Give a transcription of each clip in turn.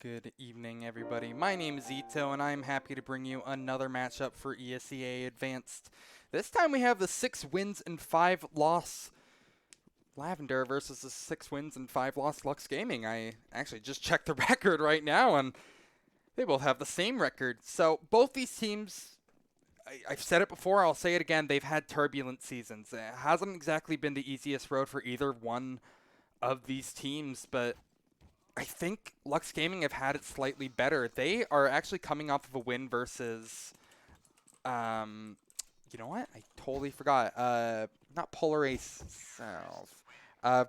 Good evening, everybody. My name is Ito, and I'm happy to bring you another matchup for ESEA Advanced. This time we have the 6 wins and 5 loss Lavender versus the 6 wins and 5 loss Lux Gaming. I actually just checked the record right now, and they both have the same record. So both these teams, I've said it before, I'll say it again, they've had turbulent seasons. It hasn't exactly been the easiest road for either one of these teams, but I think Lux Gaming have had it slightly better. They are actually coming off of a win versus, you know what? I totally forgot. Not Polar Ace South.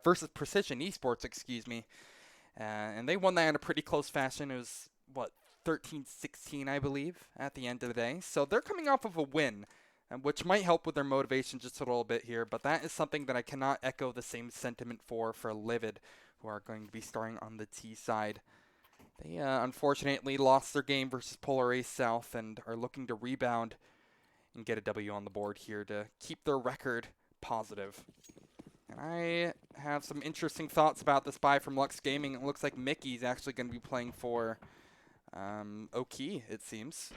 Versus Precision Esports, excuse me. And they won that in a pretty close fashion. It was, what, 13-16, I believe, at the end of the day. So they're coming off of a win, which might help with their motivation just a little bit here. But that is something that I cannot echo the same sentiment for Livid, who are going to be starting on the T side. They unfortunately lost their game versus Polar Ace South and are looking to rebound and get a W on the board here to keep their record positive. And I have some interesting thoughts about this buy from Lux Gaming. It looks like Mickey's actually going to be playing for Oki, it seems.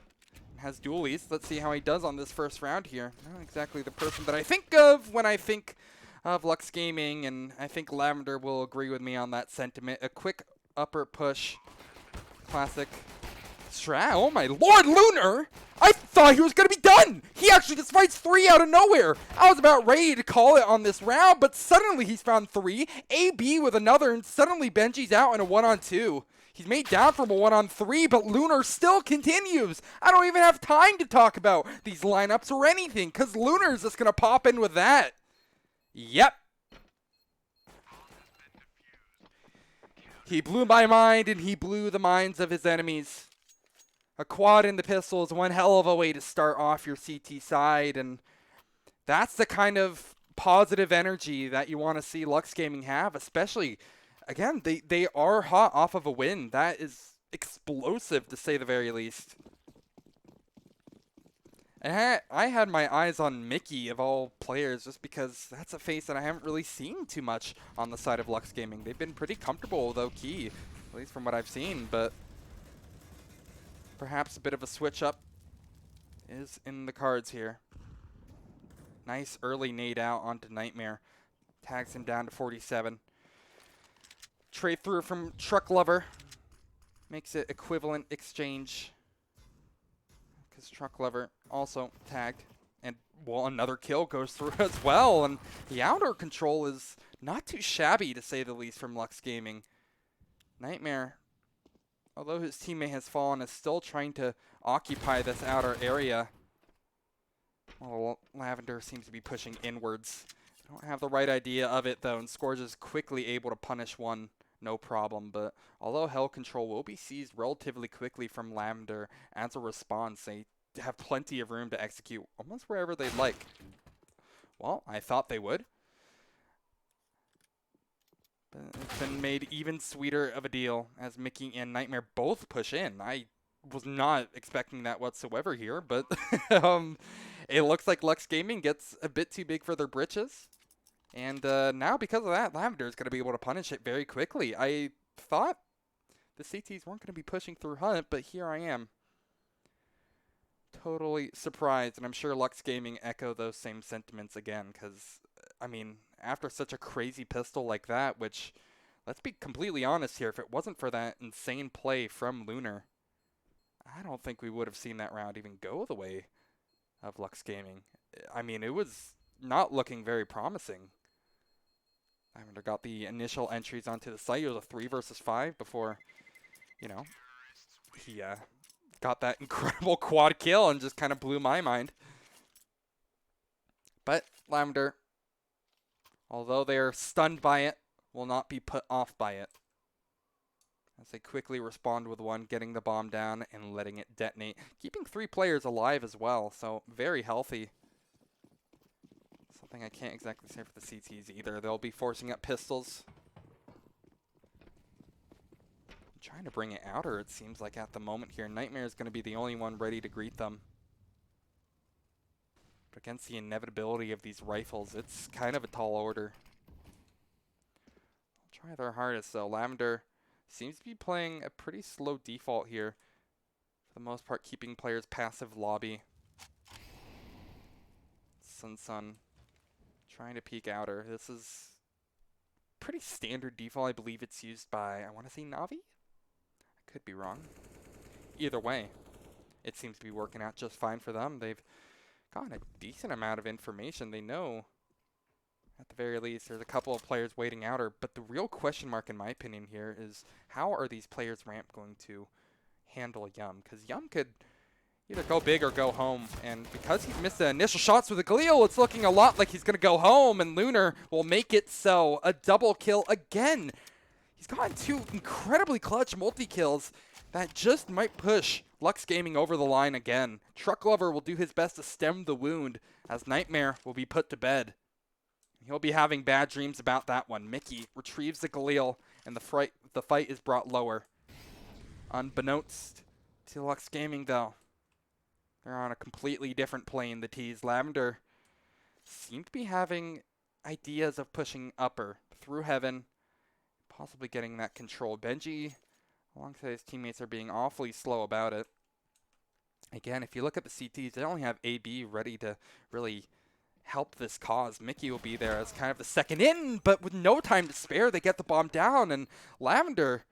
Has dualies. Let's see how he does on this first round here. Not exactly the person that I think of when I think of Lux Gaming, and I think Lavender will agree with me on that sentiment. A quick upper push. Classic strat. Oh my lord, Lunar! I thought he was going to be done! He actually just fights 3 out of nowhere! I was about ready to call it on this round, but suddenly he's found 3. AB with another, and suddenly Benji's out in a 1-on-2. He's made down from a 1-on-3, but Lunar still continues. I don't even have time to talk about these lineups or anything, because Lunar's just going to pop in with that. Yep. He blew my mind, and he blew the minds of his enemies. A quad in the pistol is one hell of a way to start off your CT side, and that's the kind of positive energy that you want to see Lux Gaming have, especially, again, they are hot off of a win. That is explosive, to say the very least. And I had my eyes on Mickey, of all players, just because that's a face that I haven't really seen too much on the side of Lux Gaming. They've been pretty comfortable with Oki, at least from what I've seen, but perhaps a bit of a switch up is in the cards here. Nice early nade out onto Nightmare. Tags him down to 47. Trade through from Truck Lover. Makes it equivalent exchange. Because Truck Lover also tagged. And, well, another kill goes through as well. And the outer control is not too shabby, to say the least, from Lux Gaming. Nightmare, although his teammate has fallen, is still trying to occupy this outer area. Well, Lavender seems to be pushing inwards. I don't have the right idea of it, though, and Scourge is quickly able to punish one, no problem. But although Hell Control will be seized relatively quickly from Lavender as a response, they have plenty of room to execute almost wherever they'd like. Well, I thought they would. But it's been made even sweeter of a deal as Mickey and Nightmare both push in. I was not expecting that whatsoever here, but it looks like Lux Gaming gets a bit too big for their britches. And now, because of that, Lavender is going to be able to punish it very quickly. I thought the CTs weren't going to be pushing through Hunt, but here I am. Totally surprised, and I'm sure Lux Gaming echo those same sentiments again, because, I mean, after such a crazy pistol like that, which, let's be completely honest here, if it wasn't for that insane play from Lunar, I don't think we would have seen that round even go the way of Lux Gaming. I mean, it was not looking very promising. Lavender got the initial entries onto the site. It was a 3 versus 5 before, you know, he got that incredible quad kill and just kind of blew my mind. But Lavender, although they are stunned by it, will not be put off by it, as they quickly respond with one, getting the bomb down and letting it detonate. Keeping 3 players alive as well, so very healthy. Something I can't exactly say for the CTs either. They'll be forcing up pistols. Trying to bring it outer, it seems like, at the moment here. Nightmare is going to be the only one ready to greet them. But against the inevitability of these rifles, it's kind of a tall order. I'll try their hardest, though. Lavender seems to be playing a pretty slow default here. For the most part, keeping players passive lobby. Sun trying to peek outer. This is pretty standard default. I believe it's used by, I want to say Navi? I could be wrong. Either way, it seems to be working out just fine for them. They've gotten a decent amount of information. They know, at the very least, there's a couple of players waiting outer. But the real question mark, in my opinion, here is how are these players ramp going to handle Yum? Because Yum could either go big or go home. And because he missed the initial shots with the Galil, it's looking a lot like he's going to go home. And Lunar will make it so. A double kill again. He's gotten 2 incredibly clutch multi-kills that just might push Lux Gaming over the line again. Truck Lover will do his best to stem the wound as Nightmare will be put to bed. He'll be having bad dreams about that one. Mickey retrieves the Galil, and the fight is brought lower. Unbeknownst to Lux Gaming, though, they're on a completely different plane, the T's. Lavender seem to be having ideas of pushing upper through heaven, possibly getting that control. Benji, alongside his teammates, are being awfully slow about it. Again, if you look at the CTs, they only have AB ready to really help this cause. Mickey will be there as kind of the second in, but with no time to spare, they get the bomb down, and Lavender,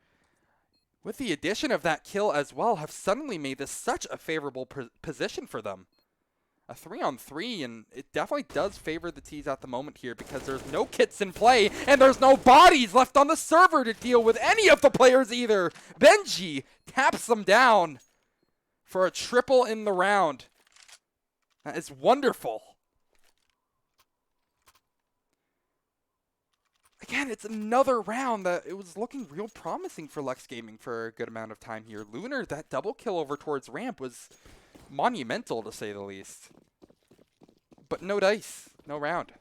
with the addition of that kill as well, have suddenly made this such a favorable position for them. A 3-on-3, and it definitely does favor the T's at the moment here because there's no kits in play, and there's no bodies left on the server to deal with any of the players either. Benji taps them down for a triple in the round. That is wonderful. Again, it's another round that it was looking real promising for Lux Gaming for a good amount of time here. Lunar, that double kill over towards ramp was monumental, to say the least. But no dice, no round.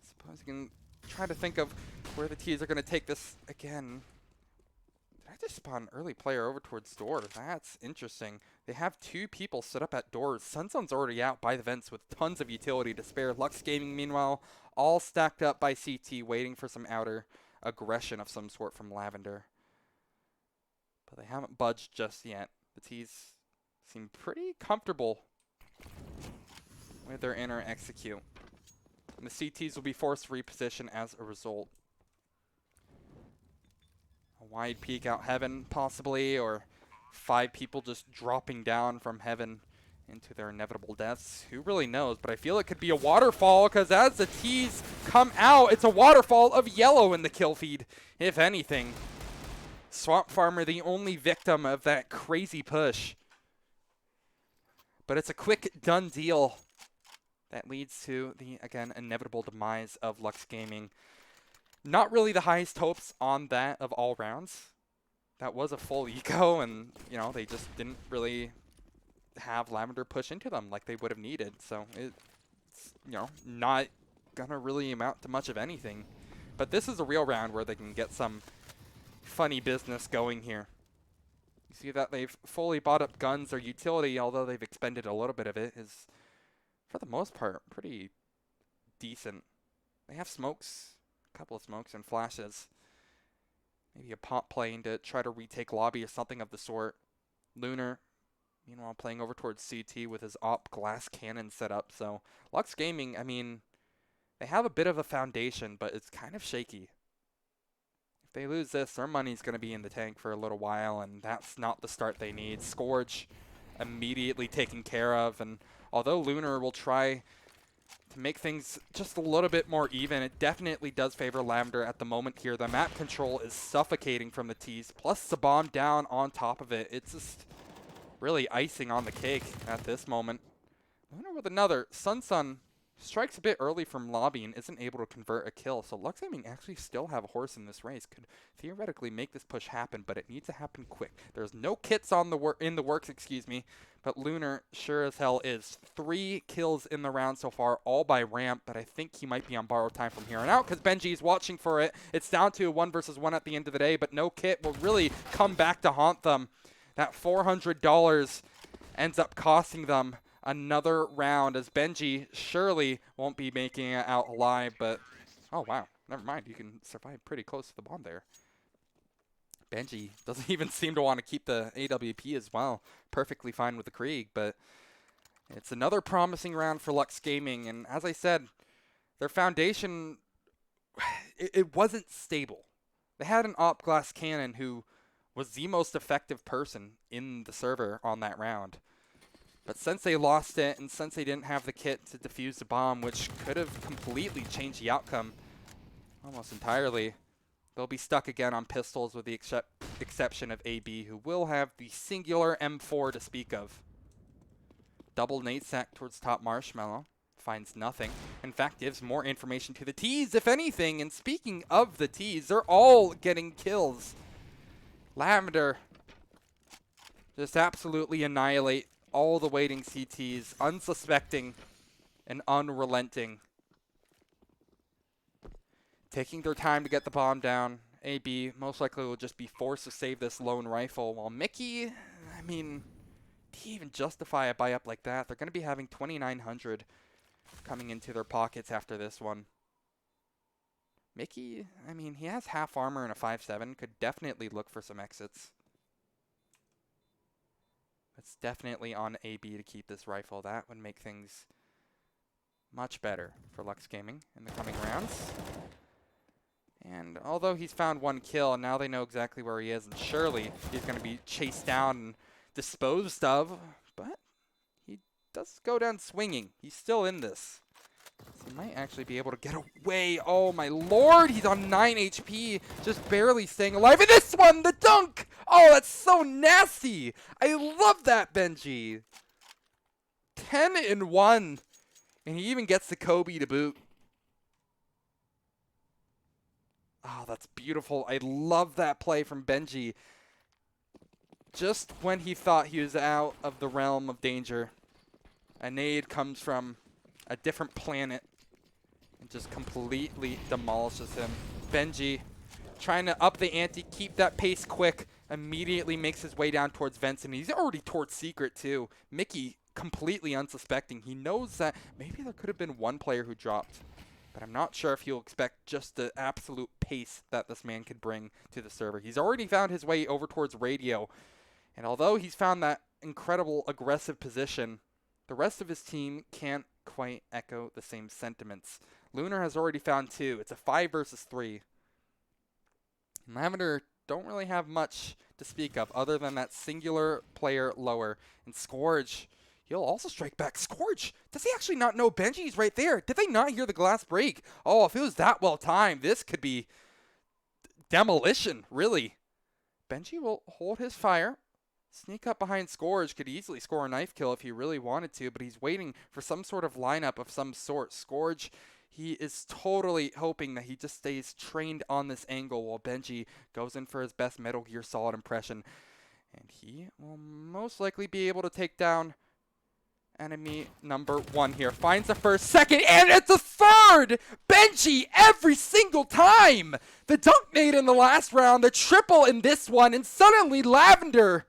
Suppose you can try to think of where the T's are going to take this again. Did I just spawn an early player over towards door? That's interesting. They have 2 people set up at doors. Sunsun's already out by the vents with tons of utility to spare. Lux Gaming, meanwhile, all stacked up by CT, waiting for some outer aggression of some sort from Lavender. But they haven't budged just yet. The T's seem pretty comfortable with their inner execute. And the CTs will be forced to reposition as a result. A wide peek out heaven, possibly, or 5 people just dropping down from heaven into their inevitable deaths. Who really knows? But I feel it could be a waterfall, because as the T's come out, it's a waterfall of yellow in the kill feed, if anything. Swamp Farmer, the only victim of that crazy push. But it's a quick, done deal that leads to the, again, inevitable demise of Lux Gaming. Not really the highest hopes on that of all rounds. That was a full eco, and, you know, they just didn't really have Lavender push into them like they would have needed. So it's, you know, not going to really amount to much of anything. But this is a real round where they can get some funny business going here. You see that they've fully bought up guns. Their utility, although they've expended a little bit of it, is, for the most part, pretty decent. They have smokes, a couple of smokes and flashes. Maybe a pop plane to try to retake lobby or something of the sort. Lunar, meanwhile, playing over towards CT with his op glass cannon set up. So Lux Gaming, I mean, they have a bit of a foundation, but it's kind of shaky. If they lose this, their money's going to be in the tank for a little while, and that's not the start they need. Scourge immediately taken care of, and although Lunar will try to make things just a little bit more even, it definitely does favor Lavender at the moment here. The map control is suffocating from the T's, plus the bomb down on top of it. It's just really icing on the cake at this moment. Lunar with another. Sun strikes a bit early from lobby and isn't able to convert a kill. So Lux Gaming actually still have a horse in this race. Could theoretically make this push happen, but it needs to happen quick. There's no kits on the in the works, excuse me. But Lunar sure as hell is. 3 kills in the round so far, all by ramp, but I think he might be on borrowed time from here on out because Benji's watching for it. It's down to a 1 versus 1 at the end of the day, but no kit will really come back to haunt them. That $400 ends up costing them another round, as Benji surely won't be making it out alive, but oh wow, Never mind, you can survive pretty close to the bomb there. Benji doesn't even seem to want to keep the AWP as well. Perfectly fine with the Krieg, but it's another promising round for Lux Gaming. And as I said, their foundation, it wasn't stable. They had an Op Glass Cannon who was the most effective person in the server on that round. But since they lost it, and since they didn't have the kit to defuse the bomb, which could have completely changed the outcome almost entirely, they'll be stuck again on pistols with the exception of AB, who will have the singular M4 to speak of. Double nade sack towards top Marshmallow. Finds nothing. In fact, gives more information to the T's, if anything. And speaking of the T's, they're all getting kills. Lavender just absolutely annihilate all the waiting CTs, unsuspecting and unrelenting. Taking their time to get the bomb down. AB most likely will just be forced to save this lone rifle, while Mickey, I mean, do you even justify a buy up like that? They're going to be having 2,900 coming into their pockets after this one. Mickey, I mean, he has half armor and a 5.7. Could definitely look for some exits. It's definitely on AB to keep this rifle. That would make things much better for Lux Gaming in the coming rounds. And although he's found one kill, and now they know exactly where he is, and surely he's going to be chased down and disposed of, but he does go down swinging. He's still in this. So he might actually be able to get away. Oh my lord, he's on 9 HP, just barely staying alive. And this one, the dunk! Oh, that's so nasty! I love that, Benji. 10-1, and he even gets the Kobe to boot. Oh, that's beautiful. I love that play from Benji. Just when he thought he was out of the realm of danger, a nade comes from a different planet and just completely demolishes him. Benji, trying to up the ante, keep that pace quick, immediately makes his way down towards Vincent. He's already towards Secret too. Mickey, completely unsuspecting. He knows that maybe there could have been one player who dropped, but I'm not sure if he'll expect just the absolute pace that this man could bring to the server. He's already found his way over towards Radio, and although he's found that incredible aggressive position, the rest of his team can't quite echo the same sentiments. Lunar has already found 2. It's a 5 versus 3. And Lavender don't really have much to speak of other than that singular player lower. And Scourge, he'll also strike back. Scourge, does he actually not know Benji's right there? Did they not hear the glass break? Oh, if it was that well timed, this could be demolition, really. Benji will hold his fire. Sneak up behind Scourge, could easily score a knife kill if he really wanted to, but he's waiting for some sort of lineup of some sort. Scourge, he is totally hoping that he just stays trained on this angle while Benji goes in for his best Metal Gear Solid impression. And he will most likely be able to take down enemy number 1 here. Finds the first, second, and it's a third! Benji every single time! The dunk nade in the last round, the triple in this one, and suddenly Lavender,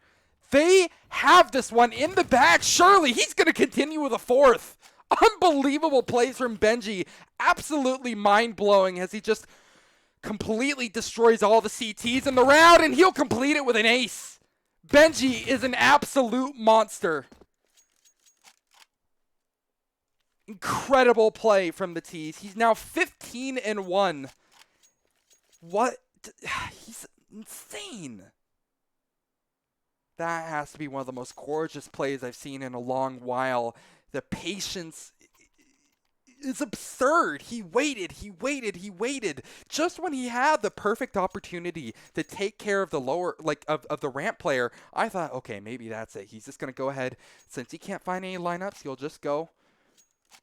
they have this one in the bag. Surely he's going to continue with a 4th. Unbelievable plays from Benji. Absolutely mind-blowing as he just completely destroys all the CTs in the round, and he'll complete it with an ace. Benji is an absolute monster. Incredible play from the T's. He's now 15-1. What? He's insane. That has to be one of the most gorgeous plays I've seen in a long while. The patience is absurd. He waited. Just when he had the perfect opportunity to take care of the lower, of the ramp player, I thought, okay, maybe that's it. He's just going to go ahead. Since he can't find any lineups, he'll just go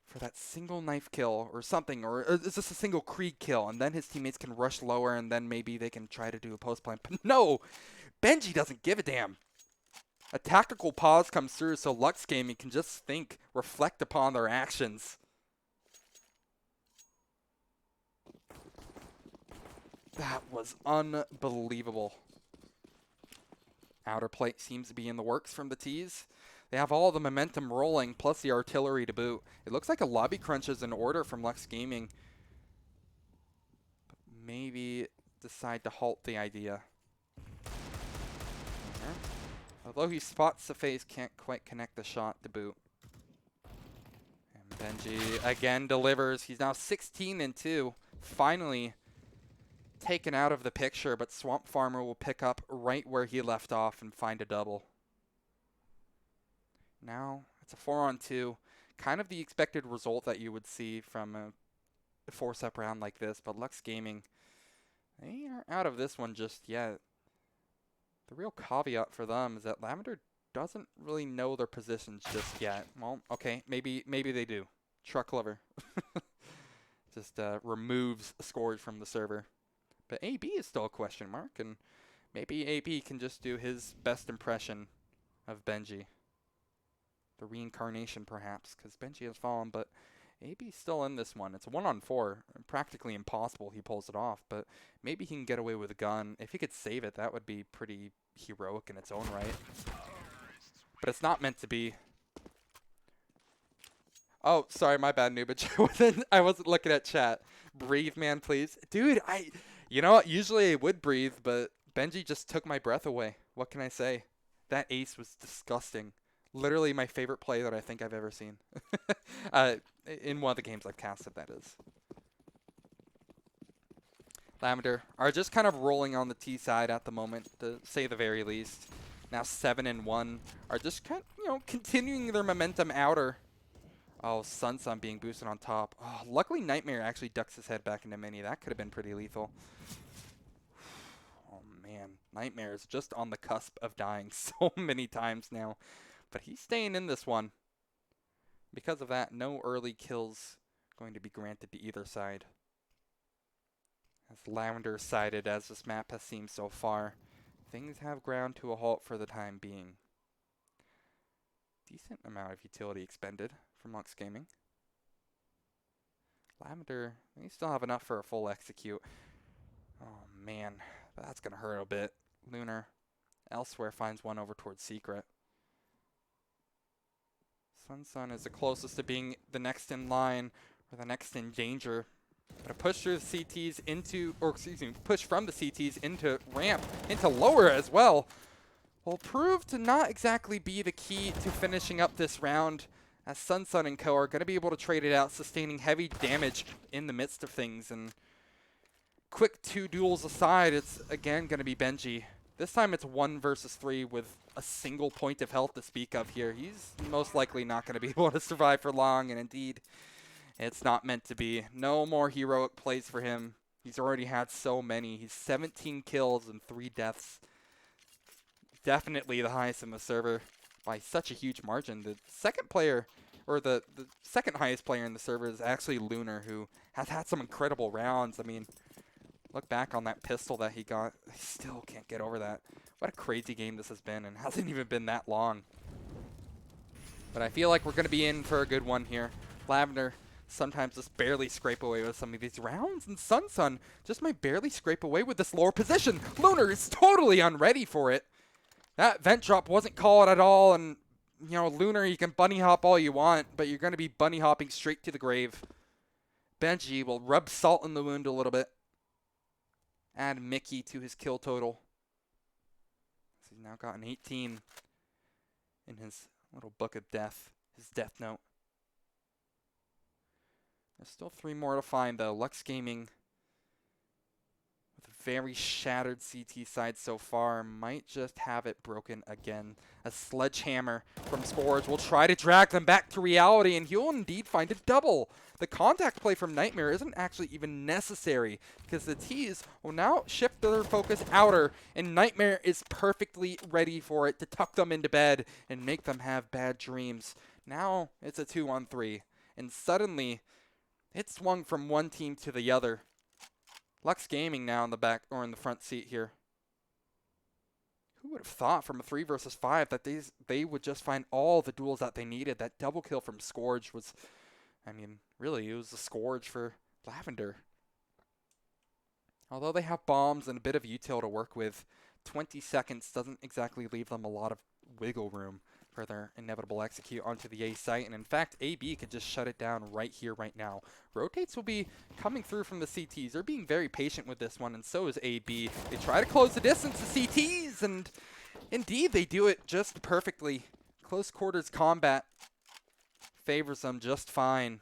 for that single knife kill or something, or it's just a single Krieg kill, and then his teammates can rush lower, and then maybe they can try to do a post plan. But no, Benji doesn't give a damn. A tactical pause comes through so Lux Gaming can just think, reflect upon their actions. That was unbelievable. Outer plate seems to be in the works from the T's. They have all the momentum rolling, plus the artillery to boot. It looks like a lobby crunch is in order from Lux Gaming. maybe decide to halt the idea. Although he spots the face, can't quite connect the shot to boot. And Benji again delivers. He's now 16-2. Finally taken out of the picture, but Swamp Farmer will pick up right where he left off and find a double. Now it's a 4-on-2. Kind of the expected result that you would see from a force-up round like this, but Lux Gaming, they aren't out of this one just yet. The real caveat for them is that Lavender doesn't really know their positions just yet. Well, okay, maybe they do. Truck Lover just removes Scourge from the server. But AB is still a question mark, and maybe AB can just do his best impression of Benji. The reincarnation, perhaps, because Benji has fallen, but AB's still in this one. It's a 1-on-4. Practically impossible he pulls it off, but maybe he can get away with a gun. If he could save it, that would be pretty heroic in its own right. But it's not meant to be. Oh, sorry, my bad, Nubich. I wasn't looking at chat. Breathe, man, please. Dude, you know what? Usually I would breathe, but Benji just took my breath away. What can I say? That ace was disgusting. Literally my favorite play that I think I've ever seen. In one of the games I've casted, that is. Lavender are just kind of rolling on the T side at the moment, to say the very least. Now 7-1 are just kind of, continuing their momentum outer. Oh, Sun being boosted on top. Oh, luckily Nightmare actually ducks his head back into Mini. That could have been pretty lethal. Oh man, Nightmare is just on the cusp of dying so many times now. But he's staying in this one. Because of that, no early kills going to be granted to either side. As Lavender sided, as this map has seemed so far, things have ground to a halt for the time being. Decent amount of utility expended from Lux Gaming. Lavender, they still have enough for a full execute. Oh man, that's going to hurt a bit. Lunar elsewhere finds one over towards Secret. Sun is the closest to being the next in line, or the next in danger. But a push through the CTs into, or excuse me, push from the CTs into ramp, into lower as well, will prove to not exactly be the key to finishing up this round, as Sun and Co are going to be able to trade it out, sustaining heavy damage in the midst of things. And quick 2 duels aside, it's again going to be Benji. This time it's 1 versus 3 with a single point of health to speak of here. He's most likely not going to be able to survive for long, and indeed, it's not meant to be. No more heroic plays for him. He's already had so many. He's 17 kills and 3 deaths. Definitely the highest in the server by such a huge margin. The second player, or the second highest player in the server is actually Lunar, who has had some incredible rounds. I mean, look back on that pistol that he got. I still can't get over that. What a crazy game this has been, and hasn't even been that long. But I feel like we're going to be in for a good one here. Lavender sometimes just barely scrape away with some of these rounds, and Sun just might barely scrape away with this lower position. Lunar is totally unready for it. That vent drop wasn't called at all, and, Lunar, you can bunny hop all you want, but you're going to be bunny hopping straight to the grave. Benji will rub salt in the wound a little bit. Add Mickey to his kill total. So he's now got an 18 in his little book of death, his death note. There's still 3 more to find, though. Lux Gaming, with a very shattered CT side so far, might just have it broken again. A sledgehammer from Scourge will try to drag them back to reality, and he'll indeed find a double. The contact play from Nightmare isn't actually even necessary, because the T's will now shift their focus outer, and Nightmare is perfectly ready for it to tuck them into bed and make them have bad dreams. Now it's a 2-on-3, and suddenly it swung from one team to the other. Lux Gaming now in the back, or in the front seat here. Who would have thought from a 3 versus 5 that they would just find all the duels that they needed? That double kill from Scourge was, I mean, really, it was a Scourge for Lavender. Although they have bombs and a bit of util to work with, 20 seconds doesn't exactly leave them a lot of wiggle room for their inevitable execute onto the A site. And in fact, AB could just shut it down right here, right now. Rotates will be coming through from the CTs. They're being very patient with this one, and so is AB. They try to close the distance to CTs, and indeed they do it just perfectly. Close quarters combat favors them just fine.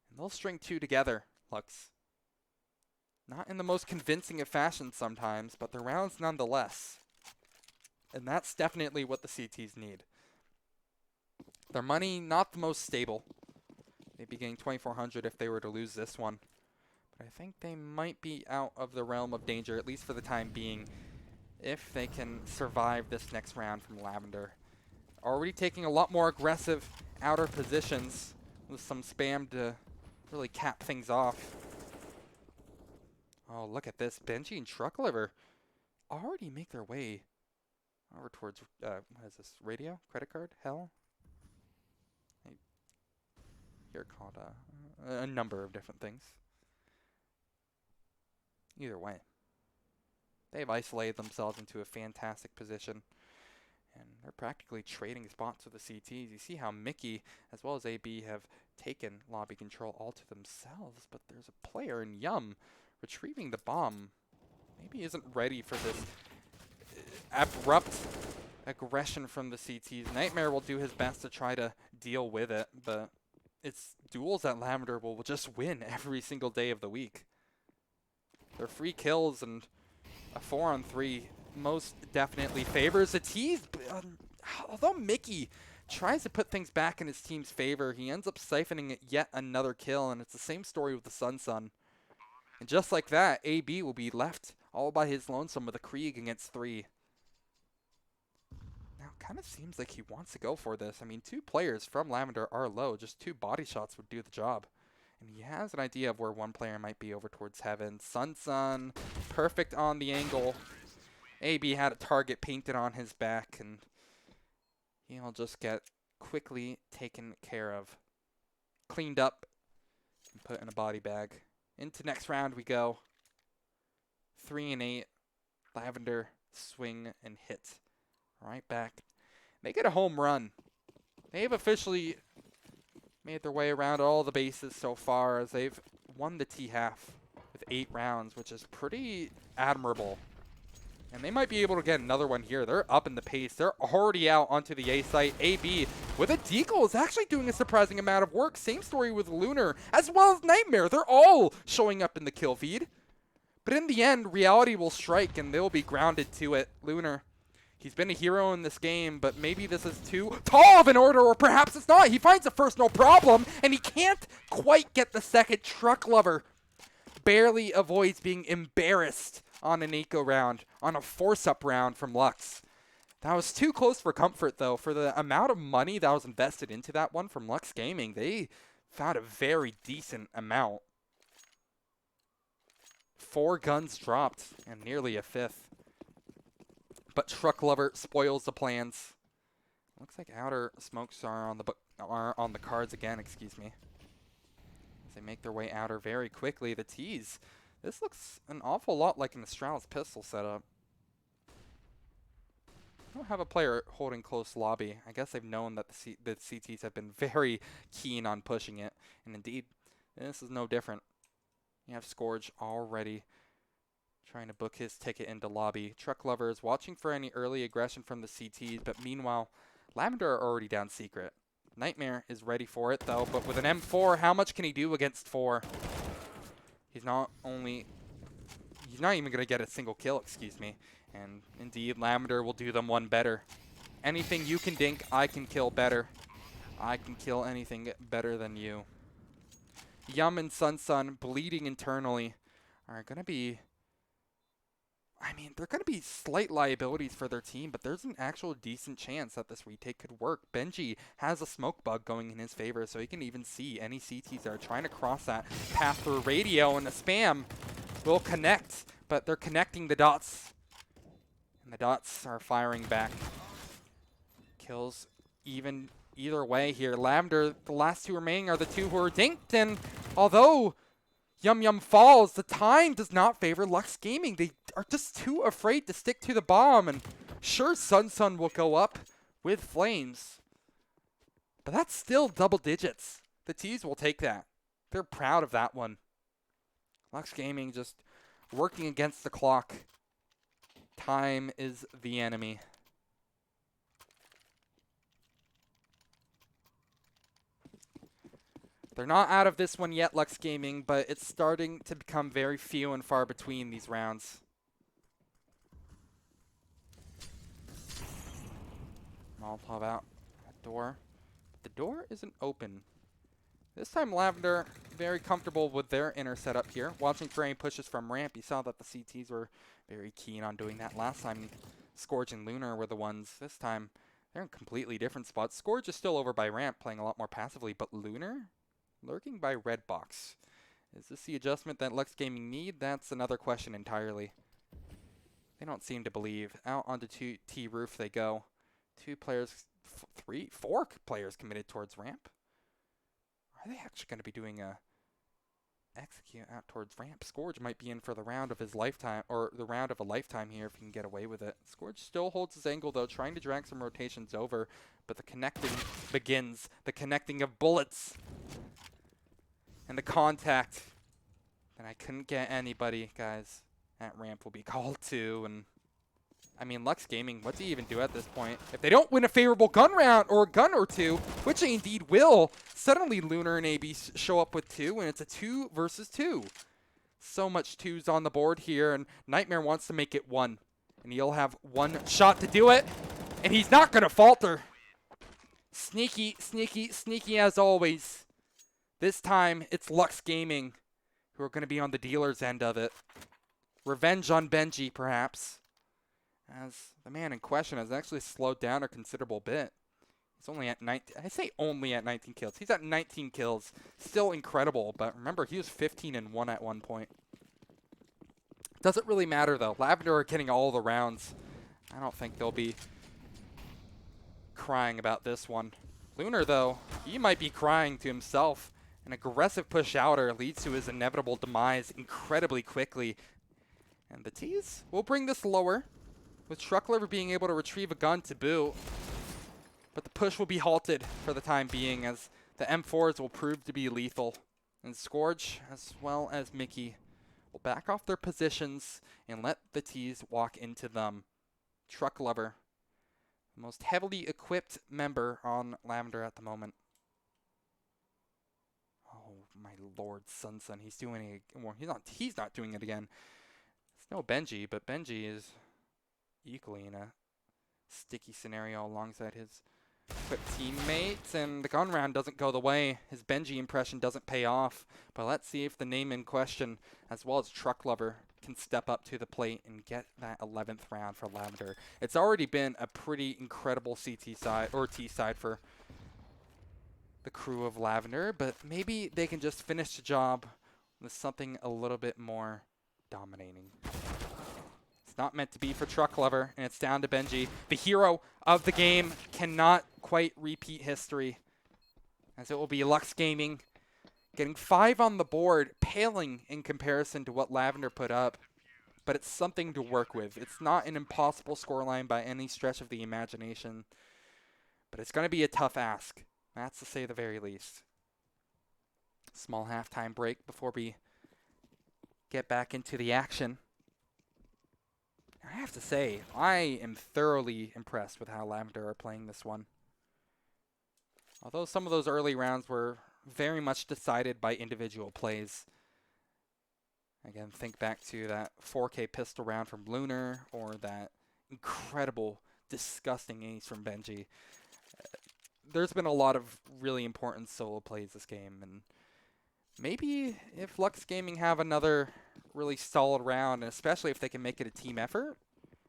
And they'll string two together, Lux. Not in the most convincing of fashion sometimes, but the rounds nonetheless. And that's definitely what the CTs need. Their money, not the most stable. They'd be getting 2,400 if they were to lose this one. But I think they might be out of the realm of danger, at least for the time being, if they can survive this next round from Lavender. Already taking a lot more aggressive outer positions with some spam to really cap things off. Oh, look at this. Benji and Truckliver already make their way over towards, what is this, radio? Credit card? Hell? You're called a number of different things. Either way, they've isolated themselves into a fantastic position, and they're practically trading spots with the CTs. You see how Mickey, as well as AB, have taken lobby control all to themselves, but there's a player in Yum retrieving the bomb. Maybe isn't ready for this abrupt aggression from the CTs. Nightmare will do his best to try to deal with it, but it's duels that Lavender will just win every single day of the week. Their free kills and a 4-on-3 most definitely favors the T's. Although Mickey tries to put things back in his team's favor, he ends up siphoning yet another kill, and it's the same story with the Sun. And just like that, AB will be left all by his lonesome with a Krieg against 3. Now, it kind of seems like he wants to go for this. I mean, 2 players from Lavender are low. Just 2 body shots would do the job. And he has an idea of where one player might be over towards Heaven. Sun, perfect on the angle. AB had a target painted on his back, and he'll just get quickly taken care of. Cleaned up and put in a body bag. Into next round we go. 3 and 8. Lavender swing and hit. Right back. They get a home run. They've officially made their way around all the bases so far, as they've won the T-half with 8 rounds, which is pretty admirable. And they might be able to get another one here. They're up in the pace. They're already out onto the A site. AB with a deagle is actually doing a surprising amount of work. Same story with Lunar, as well as Nightmare. They're all showing up in the kill feed. But in the end, reality will strike, and they'll be grounded to it. Lunar, he's been a hero in this game, but maybe this is too tall of an order, or perhaps it's not. He finds the first, no problem, and he can't quite get the second. Truck Lover barely avoids being embarrassed on an eco round, on a force-up round from Lux. That was too close for comfort, though. For the amount of money that was invested into that one from Lux Gaming, they found a very decent amount. 4 guns dropped, and nearly a 5th. But Truck Lover spoils the plans. Looks like outer smokes are on the cards again, excuse me. As they make their way outer very quickly. The T's. This looks an awful lot like an Astralis pistol setup. I don't have a player holding close lobby. I guess they've known that the CTs have been very keen on pushing it. And indeed, this is no different. You have Scourge already trying to book his ticket into lobby. Truck Lover is watching for any early aggression from the CTs, but meanwhile, Lavender are already down secret. Nightmare is ready for it, though, but with an M4, how much can he do against 4? He's not even going to get a single kill, excuse me. And indeed, Lavender will do them one better. Anything you can dink, I can kill better. I can kill anything better than you. Yum and Sun bleeding internally are going to be... I mean, they're going to be slight liabilities for their team, but there's an actual decent chance that this retake could work. Benji has a smoke bug going in his favor, so he can even see any CTs that are trying to cross that path through radio, and the spam will connect, but they're connecting the dots, and the dots are firing back. Kills even either way here. Lavender, the last 2 remaining are the 2 who are dinked, and although Yum falls, the time does not favor Lux Gaming. They are just too afraid to stick to the bomb, and sure, Sun will go up with Flames. But that's still double digits. The T's will take that. They're proud of that one. Lux Gaming just working against the clock. Time is the enemy. They're not out of this one yet, Lux Gaming, but it's starting to become very few and far between these rounds. Molotov out that door. The door isn't open. This time Lavender very comfortable with their inner setup here. Watching for any pushes from ramp, you saw that the CTs were very keen on doing that last time. Scourge and Lunar were the ones. This time they're in completely different spots. Scourge is still over by ramp, playing a lot more passively, but Lunar lurking by red box. Is this the adjustment that Lux Gaming need? That's another question entirely. They don't seem to believe. Out onto T roof they go. 2 players, 4 players committed towards ramp. Are they actually going to be doing a execute out towards ramp? Scourge might be in for the round of his lifetime, or the round of a lifetime here if he can get away with it. Scourge still holds his angle though, trying to drag some rotations over, but the connecting begins. The connecting of bullets. And the contact. And I couldn't get anybody, guys. That ramp will be called too, and I mean, Lux Gaming, what do you even do at this point? If they don't win a favorable gun round or a gun or two, which they indeed will, suddenly Lunar and AB show up with 2, and it's a 2 versus 2. So much 2s on the board here, and Nightmare wants to make it 1. And he'll have 1 shot to do it, and he's not going to falter. Sneaky, sneaky, sneaky as always. This time, it's Lux Gaming who are going to be on the dealer's end of it. Revenge on Benji, perhaps. As the man in question has actually slowed down a considerable bit. He's only at 19. I say only at 19 kills. He's at 19 kills. Still incredible, but remember, he was 15-1 at one point. Doesn't really matter, though. Lavender are getting all the rounds. I don't think they'll be crying about this one. Lunar, though, he might be crying to himself. An aggressive push outer leads to his inevitable demise incredibly quickly. And the T's will bring this lower, with Trucklever being able to retrieve a gun to boot. But the push will be halted for the time being, as the M4s will prove to be lethal. And Scourge, as well as Mickey, will back off their positions and let the T's walk into them. Trucklever, the most heavily equipped member on Lavender at the moment. Oh my lord, Sun. He's doing it. Well, he's not doing it again. It's no Benji, but Benji is equally in a sticky scenario alongside his equipped teammates, and the gun round doesn't go the way. His Benji impression doesn't pay off, but let's see if the name in question, as well as Trucklever, can step up to the plate and get that 11th round for Lavender. It's already been a pretty incredible CT side, or T side for the crew of Lavender, but maybe they can just finish the job with something a little bit more dominating. Not meant to be for Trucklever, and it's down to Benji. The hero of the game cannot quite repeat history, as it will be Lux Gaming getting 5 on the board, paling in comparison to what Lavender put up, but it's something to work with. It's not an impossible scoreline by any stretch of the imagination, but it's going to be a tough ask. That's to say the very least. Small halftime break before we get back into the action. I have to say, I am thoroughly impressed with how Lavender are playing this one. Although some of those early rounds were very much decided by individual plays. Again, think back to that 4K pistol round from Lunar, or that incredible, disgusting ace from Benji. There's been a lot of really important solo plays this game, and maybe if Lux Gaming have another really solid round, and especially if they can make it a team effort,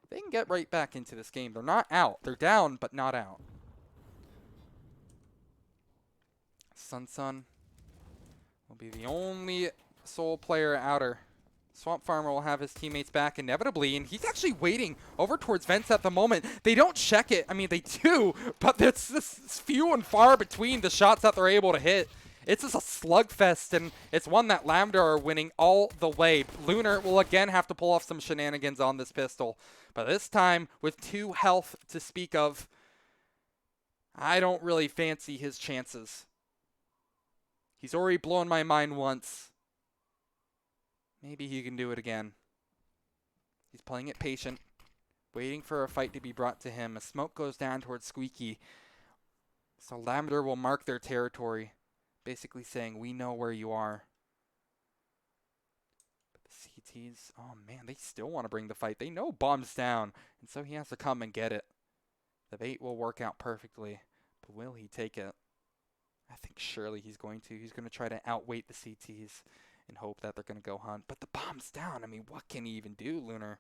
they can get right back into this game. They're not out. They're down, but not out. Sun will be the only sole player outer. Swamp Farmer will have his teammates back inevitably, and he's actually waiting over towards vents at the moment. They don't check it. I mean, they do, but it's this few and far between the shots that they're able to hit. It's just a slugfest, and it's one that Lavender are winning all the way. Lunar will again have to pull off some shenanigans on this pistol, but this time with 2 health to speak of. I don't really fancy his chances. He's already blown my mind once. Maybe he can do it again. He's playing it patient, waiting for a fight to be brought to him. A smoke goes down towards Squeaky. So Lavender will mark their territory, basically saying, we know where you are. But the CTs, oh man, they still want to bring the fight. They know bomb's down, and so he has to come and get it. The bait will work out perfectly, but will he take it? I think surely he's going to. He's going to try to outweight the CTs and hope that they're going to go hunt. But the bomb's down. I mean, what can he even do, Lunar?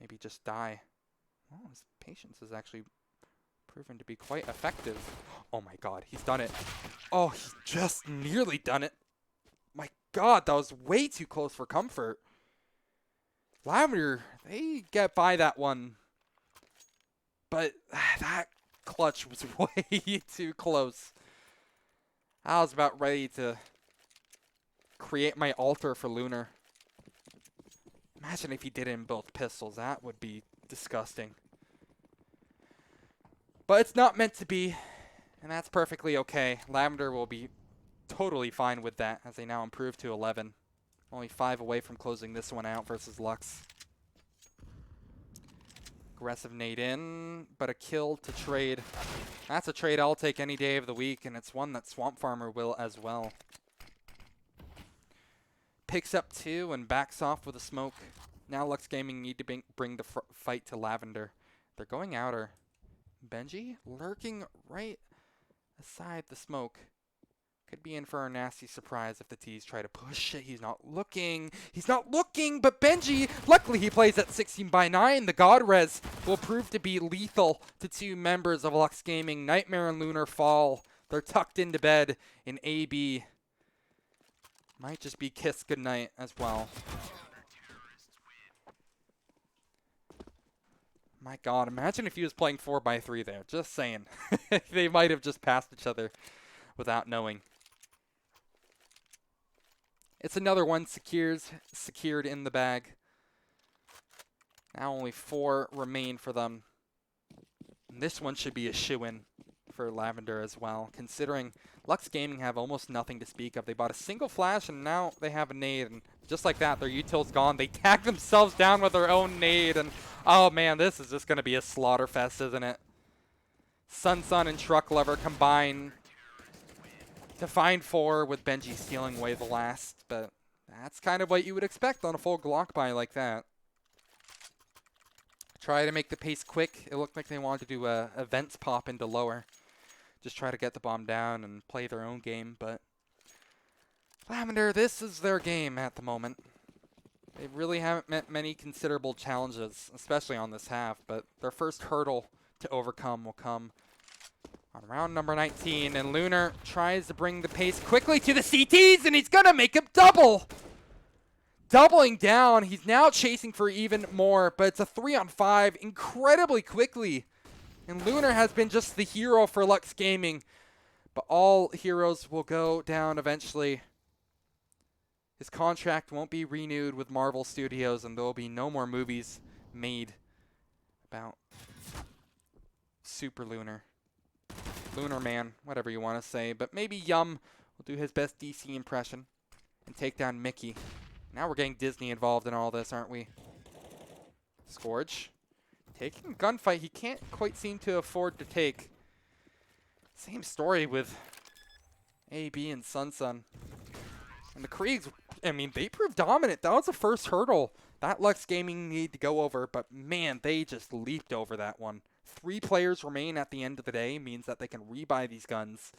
Maybe just die. Well, his patience is actually proven to be quite effective. Oh my god, he's done it. Oh, he's just nearly done it. My god, that was way too close for comfort. Lavender, they get by that one. But that clutch was way too close. I was about ready to create my altar for Lunar. Imagine if he did it in both pistols. That would be disgusting. But it's not meant to be, and that's perfectly okay. Lavender will be totally fine with that as they now improve to 11. Only 5 away from closing this one out versus Lux. Aggressive nade in, but a kill to trade. That's a trade I'll take any day of the week, and it's one that Swamp Farmer will as well. Picks up 2 and backs off with a smoke. Now Lux Gaming need to bring the fight to Lavender. They're going outer. Benji lurking right aside the smoke. Could be in for a nasty surprise if the T's try to push it. He's not looking. He's not looking, but Benji, luckily he plays at 16/9. The God Res will prove to be lethal to 2 members of Lux Gaming. Nightmare and Lunar fall. They're tucked into bed in AB. Might just be kiss goodnight as well. My god, imagine if he was playing 4x3 there. Just saying. They might have just passed each other without knowing. It's another one secured in the bag. Now only 4 remain for them. And this one should be a shoo-in for Lavender as well, considering Lux Gaming have almost nothing to speak of. They bought a single flash and now they have a nade, and just like that, their util's gone. They tag themselves down with their own nade, and oh man, this is just going to be a slaughter fest, isn't it? Sun and Truck Lover combine to find 4 with Benji stealing away the last, but that's kind of what you would expect on a full Glock buy like that. Try to make the pace quick. It looked like they wanted to do a vents pop into lower. Just try to get the bomb down and play their own game, but Lavender, this is their game at the moment. They really haven't met many considerable challenges, especially on this half, but their first hurdle to overcome will come on round number 19, and Lunar tries to bring the pace quickly to the CTs, and he's going to make him double. Doubling down, he's now chasing for even more, but it's a 3-on-5 incredibly quickly. And Lunar has been just the hero for Lux Gaming, but all heroes will go down eventually. His contract won't be renewed with Marvel Studios, and there will be no more movies made about Super Lunar. Lunar Man, whatever you want to say. But maybe Yum will do his best DC impression and take down Mickey. Now we're getting Disney involved in all this, aren't we? Scourge. Taking a gunfight he can't quite seem to afford to take. Same story with AB and Sun. And the Kriegs, I mean, they proved dominant. That was the first hurdle that Lux Gaming need to go over, but man, they just leaped over that one. 3 players remain at the end of the day, means that they can rebuy these guns.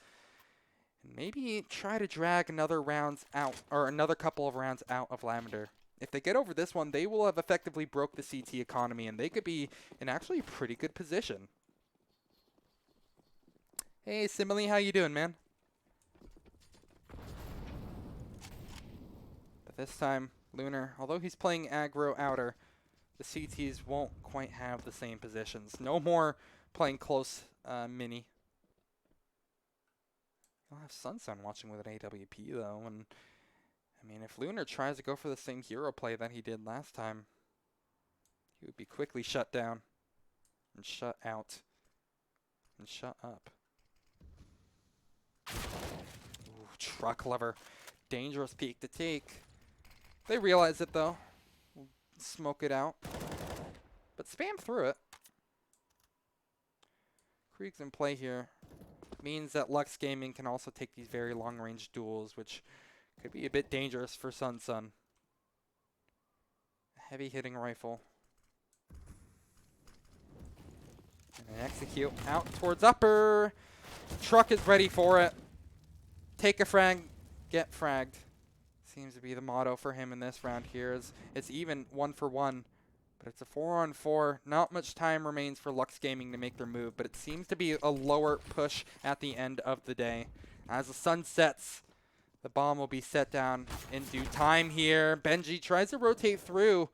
And maybe try to drag another rounds out, or another couple of rounds out of Lavender. If they get over this one, they will have effectively broke the CT economy, and they could be in actually a pretty good position. Hey, Simile, how you doing, man? But this time, Lunar, although he's playing aggro outer, the CTs won't quite have the same positions. No more playing close mini. I'll have Sun watching with an AWP, though, and I mean, if Lunar tries to go for the same hero play that he did last time, he would be quickly shut down and shut out. And shut up. Ooh, truck lever. Dangerous peak to take. They realize it though. Smoke it out. But spam through it. Krieg's in play here. Means that Lux Gaming can also take these very long-range duels, which could be a bit dangerous for Sun. Heavy hitting rifle. And an execute out towards upper. Truck is ready for it. Take a frag, get fragged. Seems to be the motto for him in this round here. It's even 1-for-1. But it's a 4-on-4. Not much time remains for Lux Gaming to make their move, but it seems to be a lower push at the end of the day. As the sun sets, the bomb will be set down in due time here. Benji tries to rotate through,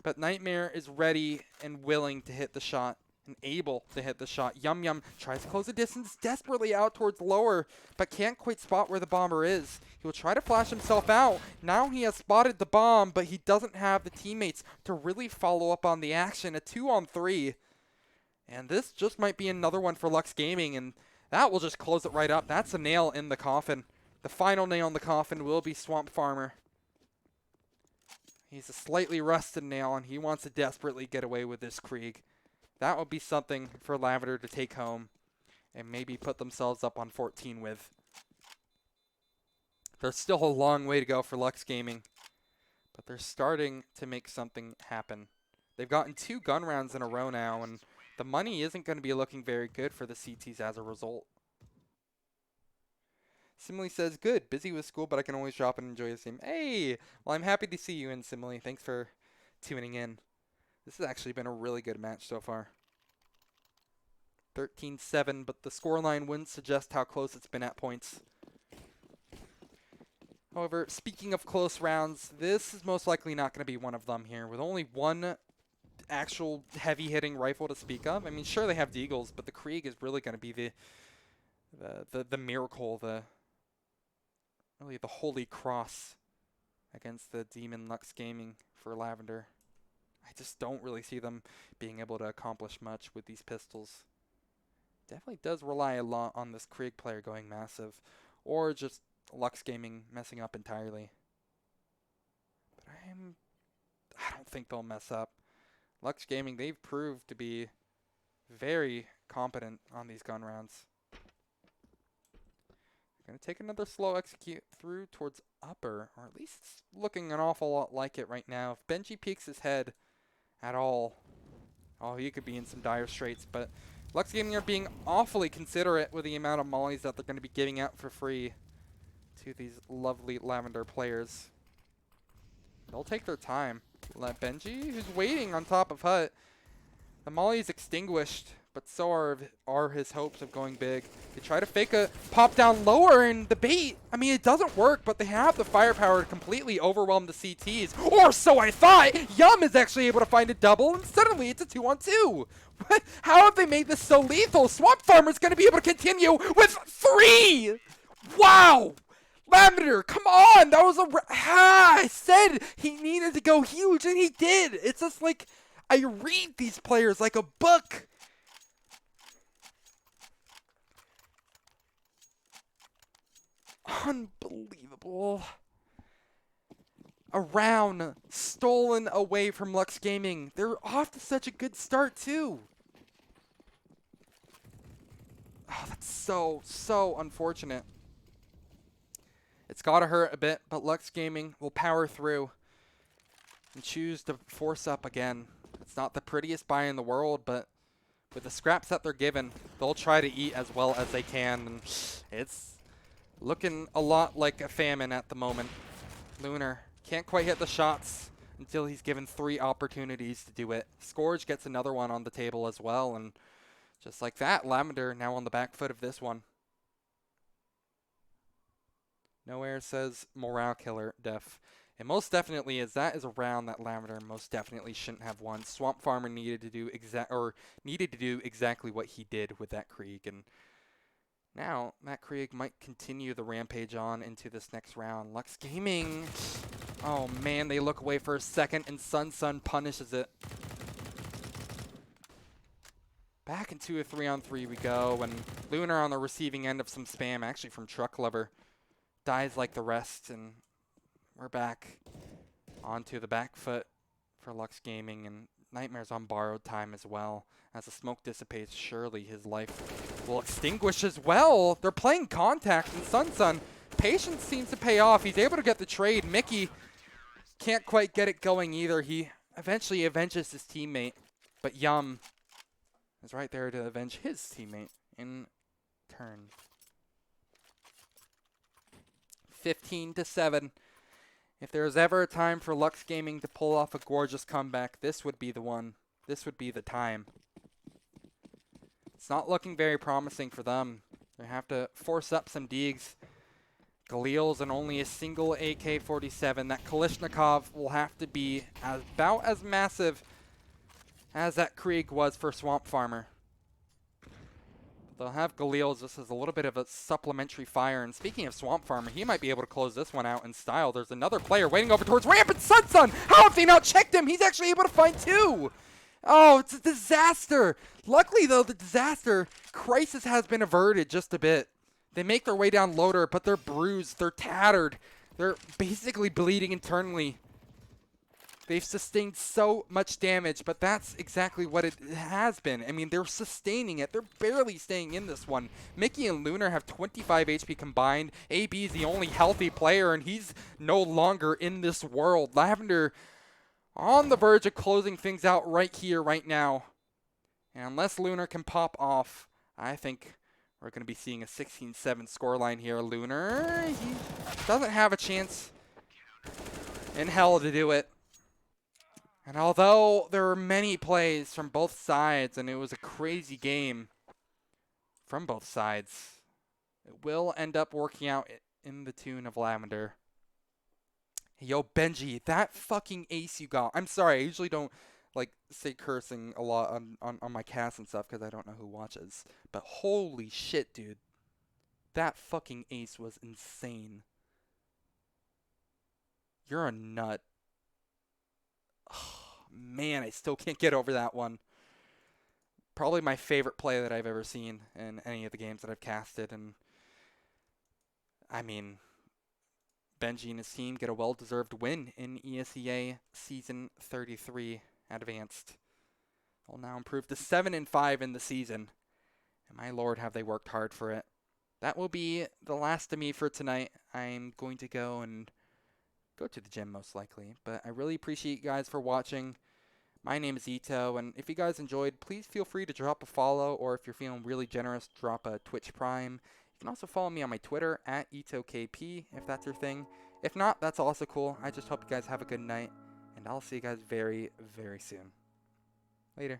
but Nightmare is ready and willing to hit the shot and able to hit the shot. Yum Yum tries to close the distance desperately out towards lower, but can't quite spot where the bomber is. He will try to flash himself out. Now he has spotted the bomb, but he doesn't have the teammates to really follow up on the action. A 2-on-3. And this just might be another one for Lux Gaming, and that will just close it right up. That's a nail in the coffin. The final nail in the coffin will be Swamp Farmer. He's a slightly rusted nail, and he wants to desperately get away with this Krieg. That would be something for Lavender to take home and maybe put themselves up on 14 with. There's still a long way to go for Lux Gaming, but they're starting to make something happen. They've gotten 2 gun rounds in a row now, and the money isn't going to be looking very good for the CTs as a result. Simile says, good, busy with school, but I can always drop and enjoy the game. Hey, well, I'm happy to see you in, Simile. Thanks for tuning in. This has actually been a really good match so far. 13-7, but the scoreline wouldn't suggest how close it's been at points. However, speaking of close rounds, this is most likely not going to be one of them here. With only one actual heavy-hitting rifle to speak of. I mean, sure, they have Deagles, but the Krieg is really going to be the miracle, really the holy cross against the Demon Lux Gaming for Lavender. I just don't really see them being able to accomplish much with these pistols. Definitely does rely a lot on this Krieg player going massive, or just Lux Gaming messing up entirely. But I don't think they'll mess up. Lux Gaming, they've proved to be very competent on these gun rounds. Going to take another slow execute through towards upper, or at least it's looking an awful lot like it right now. If Benji peeks his head at all, oh, he could be in some dire straits, but Lux Gaming are being awfully considerate with the amount of mollies that they're going to be giving out for free to these lovely Lavender players. They'll take their time. Let Benji, who's waiting on top of hut. The molly is extinguished, but so are his hopes of going big. They try to fake a pop down lower, and the bait, I mean, it doesn't work, but they have the firepower to completely overwhelm the CTs. Or so I thought! Yum is actually able to find a double, and suddenly it's a 2-on-2. How have they made this so lethal? Swamp Farmer's going to be able to continue with 3! Wow! Lavender, come on! That was I said he needed to go huge, and he did! It's just like, I read these players like a book. Unbelievable. A round stolen away from Lux Gaming. They're off to such a good start, too. Oh, that's so unfortunate. It's got to hurt a bit, but Lux Gaming will power through and choose to force up again. It's not the prettiest buy in the world, but with the scraps that they're given, they'll try to eat as well as they can. And it's looking a lot like a famine at the moment. Lunar can't quite hit the shots until he's given 3 opportunities to do it. Scourge gets another one on the table as well, and just like that, Lavender now on the back foot of this one. No Air says morale killer def. It most definitely is. That is a round that Lavender most definitely shouldn't have won. Swamp Farmer needed to do exactly what he did with that Krieg, and now Matt Krieg might continue the rampage on into this next round. Lux Gaming, oh man, they look away for a second, and Sun punishes it. Back into a 3-on-3 we go, and Lunar on the receiving end of some spam, actually from Truck Lover. Dies like the rest, and we're back onto the back foot for Lux Gaming, and Nightmare's on borrowed time as well. As the smoke dissipates, surely his life will extinguish as well. They're playing contact, and Sun patience seems to pay off. He's able to get the trade. Mickey can't quite get it going either. He eventually avenges his teammate, but Yum is right there to avenge his teammate in turn. 15-7. If there was ever a time for Lux Gaming to pull off a gorgeous comeback, this would be the one. This would be the time. It's not looking very promising for them. They have to force up some digs. Galil's and only a single AK-47. That Kalishnikov will have to be about as massive as that Krieg was for Swamp Farmer. They'll have Galil's just as a little bit of a supplementary fire. And speaking of Swamp Farmer, he might be able to close this one out in style. There's another player waiting over towards ramp, and Sun! How have they not checked him? He's actually able to find two! Oh, it's a disaster! Luckily, though, the disaster crisis has been averted just a bit. They make their way down Loader, but they're bruised, they're tattered. They're basically bleeding internally. They've sustained so much damage, but that's exactly what it has been. I mean, they're sustaining it. They're barely staying in this one. Mickey and Lunar have 25 HP combined. AB is the only healthy player, and he's no longer in this world. Lavender on the verge of closing things out right here, right now. And unless Lunar can pop off, I think we're going to be seeing a 16-7 scoreline here. Lunar, he doesn't have a chance in hell to do it. And although there were many plays from both sides, and it was a crazy game from both sides, it will end up working out in the tune of Lavender. Yo, Benji, that fucking ace you got. I'm sorry, I usually don't like say cursing a lot on my cast and stuff because I don't know who watches. But holy shit, dude. That fucking ace was insane. You're a nut. Oh, man, I still can't get over that one. Probably my favorite play that I've ever seen in any of the games that I've casted. And I mean, Benji and his team get a well-deserved win in ESEA Season 33 Advanced. They'll now improve to 7-5 in the season. And my lord, have they worked hard for it. That will be the last of me for tonight. I'm going to go to the gym most likely. But I really appreciate you guys for watching. My name is Ito, and if you guys enjoyed, please feel free to drop a follow, or if you're feeling really generous, drop a Twitch Prime. You can also follow me on my Twitter, @ItoKP, if that's your thing. If not, that's also cool. I just hope you guys have a good night, and I'll see you guys very, very soon. Later.